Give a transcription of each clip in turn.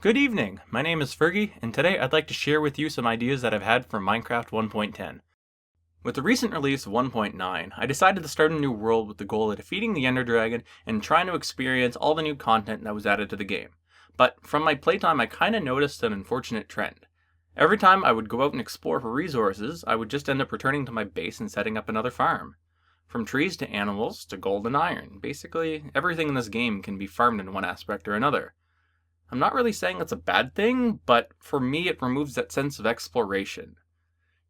Good evening, my name is Fergie, and today I'd like to share with you some ideas that I've had for Minecraft 1.10. With the recent release of 1.9, I decided to start a new world with the goal of defeating the Ender Dragon and trying to experience all the new content that was added to the game. But from my playtime I kinda noticed an unfortunate trend. Every time I would go out and explore for resources, I would just end up returning to my base and setting up another farm. From trees to animals to gold and iron, basically everything in this game can be farmed in one aspect or another. I'm not really saying it's a bad thing, but for me it removes that sense of exploration.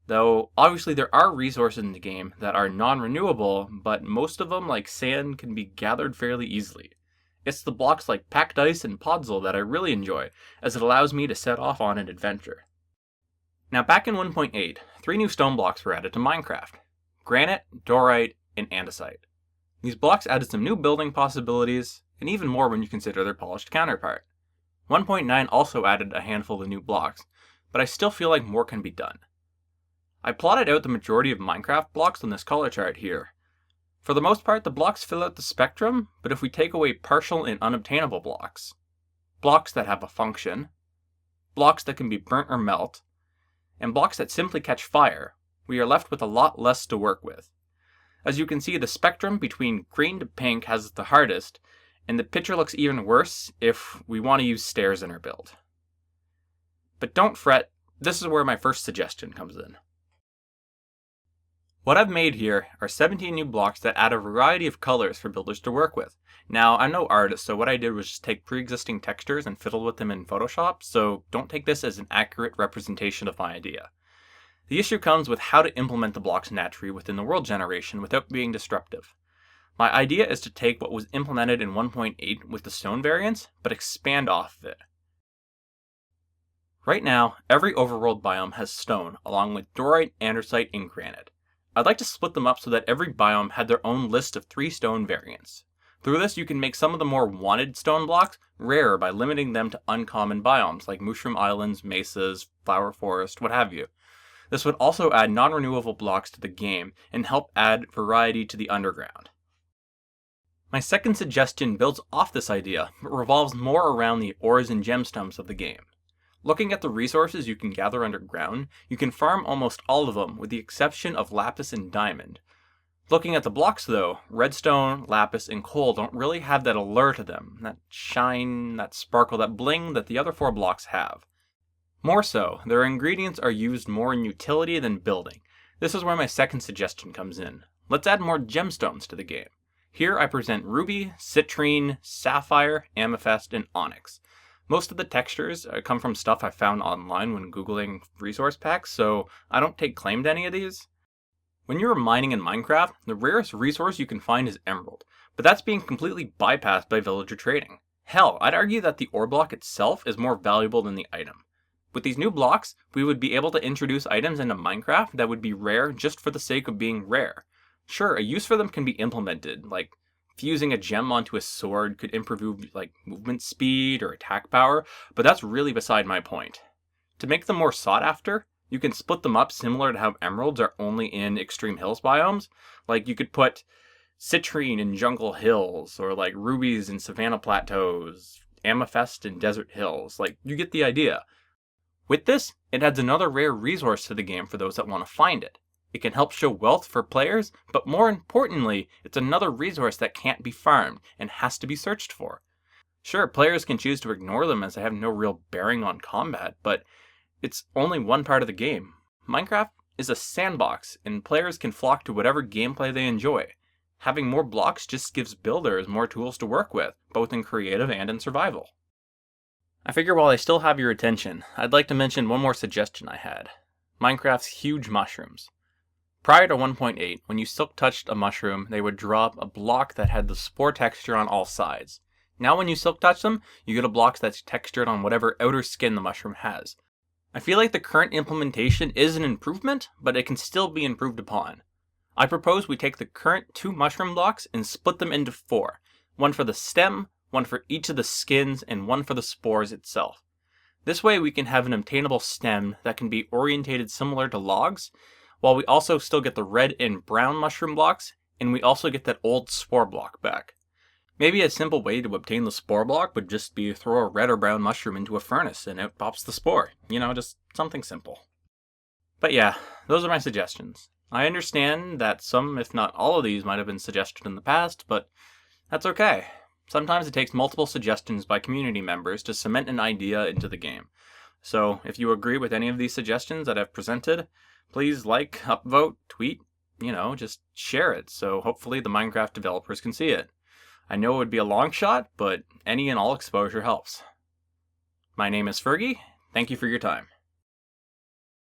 Though, obviously there are resources in the game that are non-renewable, but most of them, like sand, can be gathered fairly easily. It's the blocks like packed ice and podzol that I really enjoy, as it allows me to set off on an adventure. Now back in 1.8, 3 new stone blocks were added to Minecraft. Granite, diorite, and andesite. These blocks added some new building possibilities, and even more when you consider their polished counterpart. 1.9 also added a handful of new blocks, but I still feel like more can be done. I plotted out the majority of Minecraft blocks on this color chart here. For the most part, the blocks fill out the spectrum, but if we take away partial and unobtainable blocks, blocks that have a function, blocks that can be burnt or melt, and blocks that simply catch fire, we are left with a lot less to work with. As you can see, the spectrum between green to pink has it the hardest, and the picture looks even worse if we want to use stairs in our build. But don't fret, this is where my first suggestion comes in. What I've made here are 17 new blocks that add a variety of colors for builders to work with. Now, I'm no artist, so what I did was just take pre-existing textures and fiddle with them in Photoshop, so don't take this as an accurate representation of my idea. The issue comes with how to implement the blocks naturally within the world generation without being disruptive. My idea is to take what was implemented in 1.8 with the stone variants, but expand off of it. Right now, every overworld biome has stone, along with diorite, andesite, and granite. I'd like to split them up so that every biome had their own list of 3 stone variants. Through this, you can make some of the more wanted stone blocks rarer by limiting them to uncommon biomes like mushroom islands, mesas, flower forest, what have you. This would also add non-renewable blocks to the game and help add variety to the underground. My second suggestion builds off this idea, but revolves more around the ores and gemstones of the game. Looking at the resources you can gather underground, you can farm almost all of them with the exception of lapis and diamond. Looking at the blocks though, redstone, lapis, and coal don't really have that allure to them, that shine, that sparkle, that bling that the other 4 blocks have. More so, their ingredients are used more in utility than building. This is where my second suggestion comes in. Let's add more gemstones to the game. Here I present ruby, citrine, sapphire, amethyst, and onyx. Most of the textures come from stuff I found online when googling resource packs, so I don't take claim to any of these. When you're mining in Minecraft, the rarest resource you can find is emerald, but that's being completely bypassed by villager trading. Hell, I'd argue that the ore block itself is more valuable than the item. With these new blocks, we would be able to introduce items into Minecraft that would be rare just for the sake of being rare. Sure, a use for them can be implemented, like fusing a gem onto a sword could improve like movement speed or attack power, but that's really beside my point. To make them more sought after, you can split them up similar to how emeralds are only in extreme hills biomes. Like you could put citrine in jungle hills, or like rubies in savanna plateaus, amethyst in desert hills, like you get the idea. With this, it adds another rare resource to the game for those that want to find it. It can help show wealth for players, but more importantly, it's another resource that can't be farmed and has to be searched for. Sure, players can choose to ignore them as they have no real bearing on combat, but it's only one part of the game. Minecraft is a sandbox, and players can flock to whatever gameplay they enjoy. Having more blocks just gives builders more tools to work with, both in creative and in survival. I figure while I still have your attention, I'd like to mention one more suggestion I had. Minecraft's huge mushrooms. Prior to 1.8, when you silk touched a mushroom, they would drop a block that had the spore texture on all sides. Now when you silk touch them, you get a block that's textured on whatever outer skin the mushroom has. I feel like the current implementation is an improvement, but it can still be improved upon. I propose we take the current 2 mushroom blocks and split them into 4. One for the stem, one for each of the skins, and one for the spores itself. This way we can have an obtainable stem that can be orientated similar to logs, while we also still get the red and brown mushroom blocks, and we also get that old spore block back. Maybe a simple way to obtain the spore block would just be throw a red or brown mushroom into a furnace and it pops the spore. Just something simple. But yeah, those are my suggestions. I understand that some, if not all of these, might have been suggested in the past, but that's okay. Sometimes it takes multiple suggestions by community members to cement an idea into the game. So if you agree with any of these suggestions that I've presented, please like, upvote, tweet, just share it so hopefully the Minecraft developers can see it. I know it would be a long shot, but any and all exposure helps. My name is Fergie. Thank you for your time.